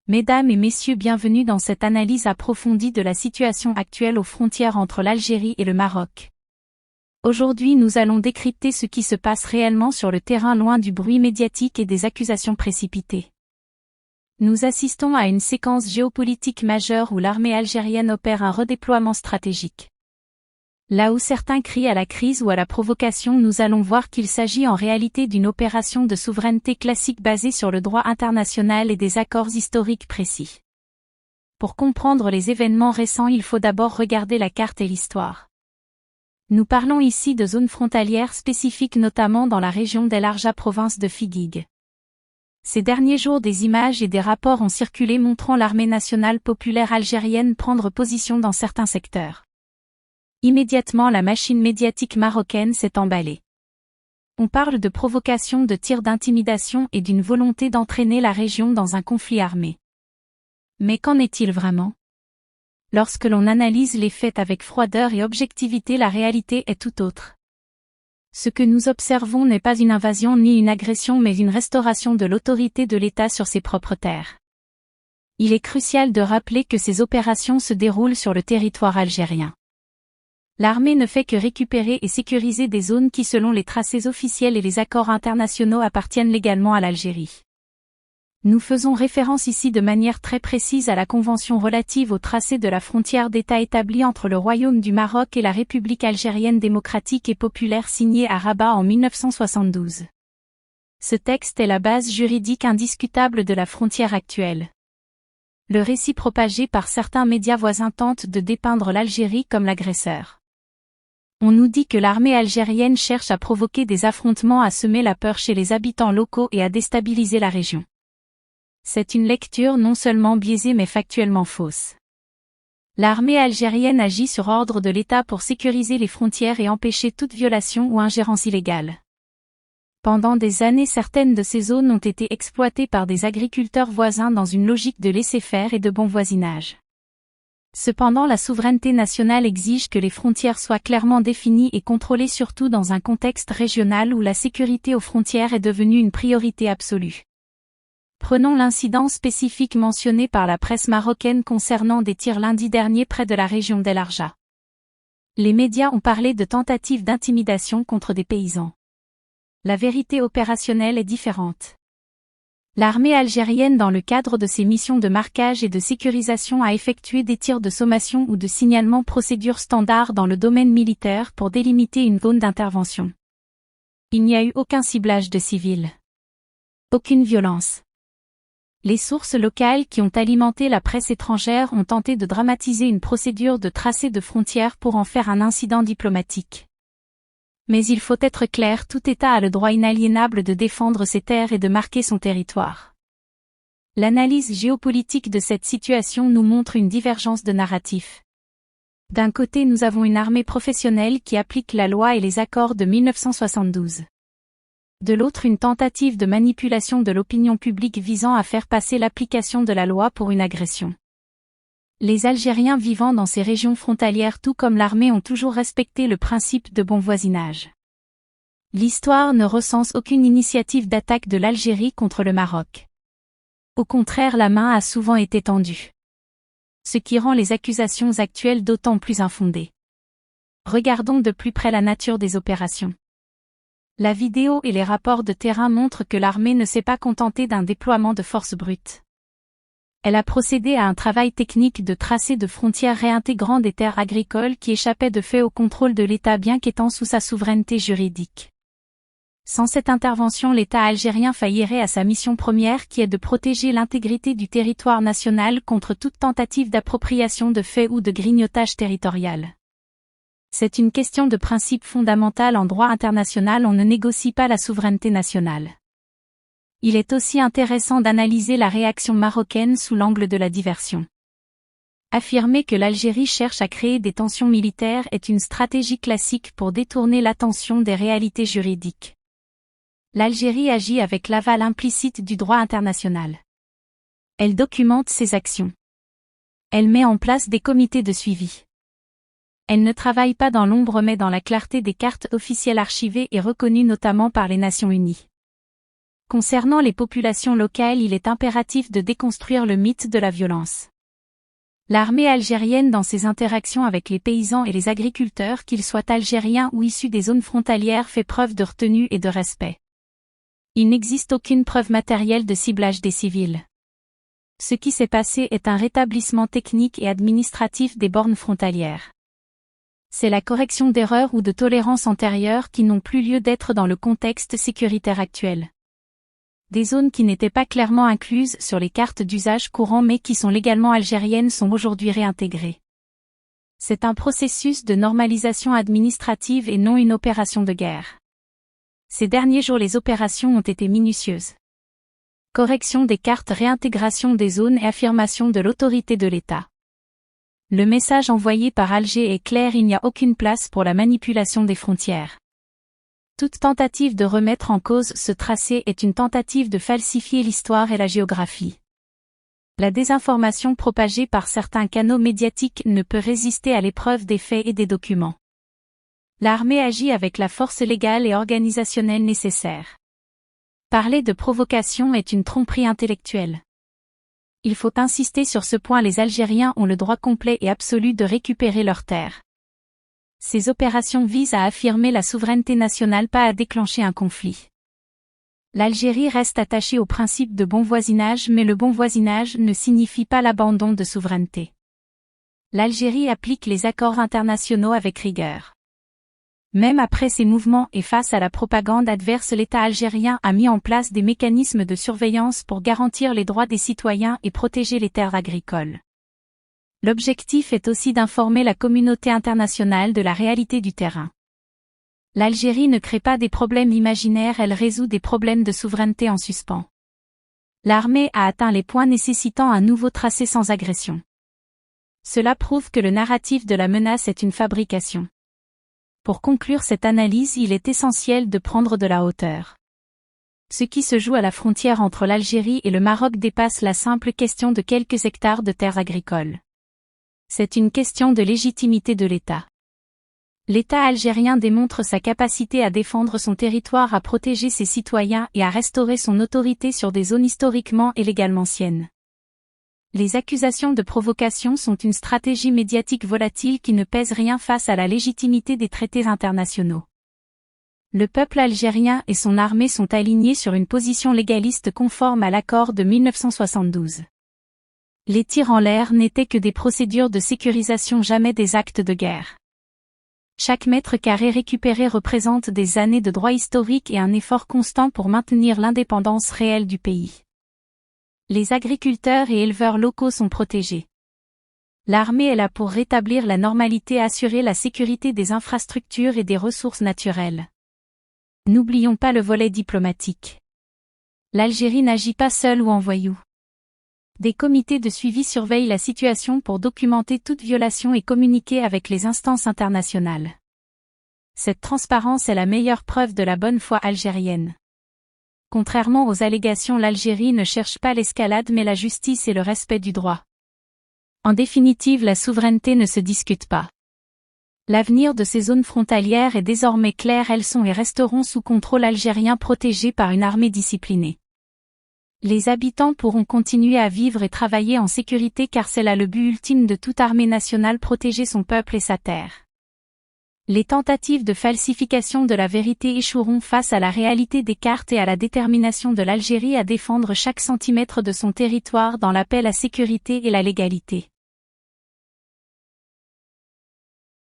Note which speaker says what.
Speaker 1: Mesdames et messieurs, bienvenue dans cette analyse approfondie de la situation actuelle aux frontières entre l'Algérie et le Maroc. Aujourd'hui, nous allons décrypter ce qui se passe réellement sur le terrain loin du bruit médiatique et des accusations précipitées. Nous assistons à une séquence géopolitique majeure où l'armée algérienne opère un redéploiement stratégique. Là où certains crient à la crise ou à la provocation, nous allons voir qu'il s'agit en réalité d'une opération de souveraineté classique basée sur le droit international et des accords historiques précis. Pour comprendre les événements récents, il faut d'abord regarder la carte et l'histoire. Nous parlons ici de zones frontalières spécifiques, notamment dans la région d'El Arja, province de Figuig. Ces derniers jours, des images et des rapports ont circulé montrant l'armée nationale populaire algérienne prendre position dans certains secteurs. Immédiatement, la machine médiatique marocaine s'est emballée. On parle de provocation, de tirs d'intimidation et d'une volonté d'entraîner la région dans un conflit armé. Mais qu'en est-il vraiment ? Lorsque l'on analyse les faits avec froideur et objectivité, la réalité est tout autre. Ce que nous observons n'est pas une invasion ni une agression, mais une restauration de l'autorité de l'État sur ses propres terres. Il est crucial de rappeler que ces opérations se déroulent sur le territoire algérien. L'armée ne fait que récupérer et sécuriser des zones qui, selon les tracés officiels et les accords internationaux, appartiennent légalement à l'Algérie. Nous faisons référence ici de manière très précise à la convention relative au tracé de la frontière d'État établie entre le Royaume du Maroc et la République algérienne démocratique et populaire signée à Rabat en 1972. Ce texte est la base juridique indiscutable de la frontière actuelle. Le récit propagé par certains médias voisins tente de dépeindre l'Algérie comme l'agresseur. On nous dit que l'armée algérienne cherche à provoquer des affrontements, à semer la peur chez les habitants locaux et à déstabiliser la région. C'est une lecture non seulement biaisée mais factuellement fausse. L'armée algérienne agit sur ordre de l'État pour sécuriser les frontières et empêcher toute violation ou ingérence illégale. Pendant des années, certaines de ces zones ont été exploitées par des agriculteurs voisins dans une logique de laisser-faire et de bon voisinage. Cependant, la souveraineté nationale exige que les frontières soient clairement définies et contrôlées, surtout dans un contexte régional où la sécurité aux frontières est devenue une priorité absolue. Prenons l'incident spécifique mentionné par la presse marocaine concernant des tirs lundi dernier près de la région d'El Arja. Les médias ont parlé de tentatives d'intimidation contre des paysans. La vérité opérationnelle est différente. L'armée algérienne, dans le cadre de ses missions de marquage et de sécurisation, a effectué des tirs de sommation ou de signalement, procédure standard dans le domaine militaire pour délimiter une zone d'intervention. Il n'y a eu aucun ciblage de civils. Aucune violence. Les sources locales qui ont alimenté la presse étrangère ont tenté de dramatiser une procédure de tracé de frontières pour en faire un incident diplomatique. Mais il faut être clair, tout État a le droit inaliénable de défendre ses terres et de marquer son territoire. L'analyse géopolitique de cette situation nous montre une divergence de narratifs. D'un côté, nous avons une armée professionnelle qui applique la loi et les accords de 1972. De l'autre, une tentative de manipulation de l'opinion publique visant à faire passer l'application de la loi pour une agression. Les Algériens vivant dans ces régions frontalières, tout comme l'armée, ont toujours respecté le principe de bon voisinage. L'histoire ne recense aucune initiative d'attaque de l'Algérie contre le Maroc. Au contraire, la main a souvent été tendue. Ce qui rend les accusations actuelles d'autant plus infondées. Regardons de plus près la nature des opérations. La vidéo et les rapports de terrain montrent que l'armée ne s'est pas contentée d'un déploiement de force brute. Elle a procédé à un travail technique de tracé de frontières réintégrant des terres agricoles qui échappaient de fait au contrôle de l'État, bien qu'étant sous sa souveraineté juridique. Sans cette intervention, l'État algérien faillirait à sa mission première, qui est de protéger l'intégrité du territoire national contre toute tentative d'appropriation de fait ou de grignotage territorial. C'est une question de principe fondamental en droit international, on ne négocie pas la souveraineté nationale. Il est aussi intéressant d'analyser la réaction marocaine sous l'angle de la diversion. Affirmer que l'Algérie cherche à créer des tensions militaires est une stratégie classique pour détourner l'attention des réalités juridiques. L'Algérie agit avec l'aval implicite du droit international. Elle documente ses actions. Elle met en place des comités de suivi. Elle ne travaille pas dans l'ombre mais dans la clarté des cartes officielles archivées et reconnues notamment par les Nations Unies. Concernant les populations locales, il est impératif de déconstruire le mythe de la violence. L'armée algérienne dans ses interactions avec les paysans et les agriculteurs, qu'ils soient algériens ou issus des zones frontalières, fait preuve de retenue et de respect. Il n'existe aucune preuve matérielle de ciblage des civils. Ce qui s'est passé est un rétablissement technique et administratif des bornes frontalières. C'est la correction d'erreurs ou de tolérances antérieures qui n'ont plus lieu d'être dans le contexte sécuritaire actuel. Des zones qui n'étaient pas clairement incluses sur les cartes d'usage courant mais qui sont légalement algériennes sont aujourd'hui réintégrées. C'est un processus de normalisation administrative et non une opération de guerre. Ces derniers jours, les opérations ont été minutieuses. Correction des cartes, réintégration des zones et affirmation de l'autorité de l'État. Le message envoyé par Alger est clair, il n'y a aucune place pour la manipulation des frontières. Toute tentative de remettre en cause ce tracé est une tentative de falsifier l'histoire et la géographie. La désinformation propagée par certains canaux médiatiques ne peut résister à l'épreuve des faits et des documents. L'armée agit avec la force légale et organisationnelle nécessaire. Parler de provocation est une tromperie intellectuelle. Il faut insister sur ce point, les Algériens ont le droit complet et absolu de récupérer leurs terres. Ces opérations visent à affirmer la souveraineté nationale, pas à déclencher un conflit. L'Algérie reste attachée au principe de bon voisinage, mais le bon voisinage ne signifie pas l'abandon de souveraineté. L'Algérie applique les accords internationaux avec rigueur. Même après ces mouvements et face à la propagande adverse, l'État algérien a mis en place des mécanismes de surveillance pour garantir les droits des citoyens et protéger les terres agricoles. L'objectif est aussi d'informer la communauté internationale de la réalité du terrain. L'Algérie ne crée pas des problèmes imaginaires, elle résout des problèmes de souveraineté en suspens. L'armée a atteint les points nécessitant un nouveau tracé sans agression. Cela prouve que le narratif de la menace est une fabrication. Pour conclure cette analyse, il est essentiel de prendre de la hauteur. Ce qui se joue à la frontière entre l'Algérie et le Maroc dépasse la simple question de quelques hectares de terres agricoles. C'est une question de légitimité de l'État. L'État algérien démontre sa capacité à défendre son territoire, à protéger ses citoyens et à restaurer son autorité sur des zones historiquement et légalement anciennes. Les accusations de provocation sont une stratégie médiatique volatile qui ne pèse rien face à la légitimité des traités internationaux. Le peuple algérien et son armée sont alignés sur une position légaliste conforme à l'accord de 1972. Les tirs en l'air n'étaient que des procédures de sécurisation, jamais des actes de guerre. Chaque mètre carré récupéré représente des années de droit historique et un effort constant pour maintenir l'indépendance réelle du pays. Les agriculteurs et éleveurs locaux sont protégés. L'armée est là pour rétablir la normalité, assurer la sécurité des infrastructures et des ressources naturelles. N'oublions pas le volet diplomatique. L'Algérie n'agit pas seule ou en voyou. Des comités de suivi surveillent la situation pour documenter toute violation et communiquer avec les instances internationales. Cette transparence est la meilleure preuve de la bonne foi algérienne. Contrairement aux allégations, l'Algérie ne cherche pas l'escalade mais la justice et le respect du droit. En définitive, la souveraineté ne se discute pas. L'avenir de ces zones frontalières est désormais clair, elles sont et resteront sous contrôle algérien, protégées par une armée disciplinée. Les habitants pourront continuer à vivre et travailler en sécurité car c'est là le but ultime de toute armée nationale, protéger son peuple et sa terre. Les tentatives de falsification de la vérité échoueront face à la réalité des cartes et à la détermination de l'Algérie à défendre chaque centimètre de son territoire dans l'appel à sécurité et la légalité.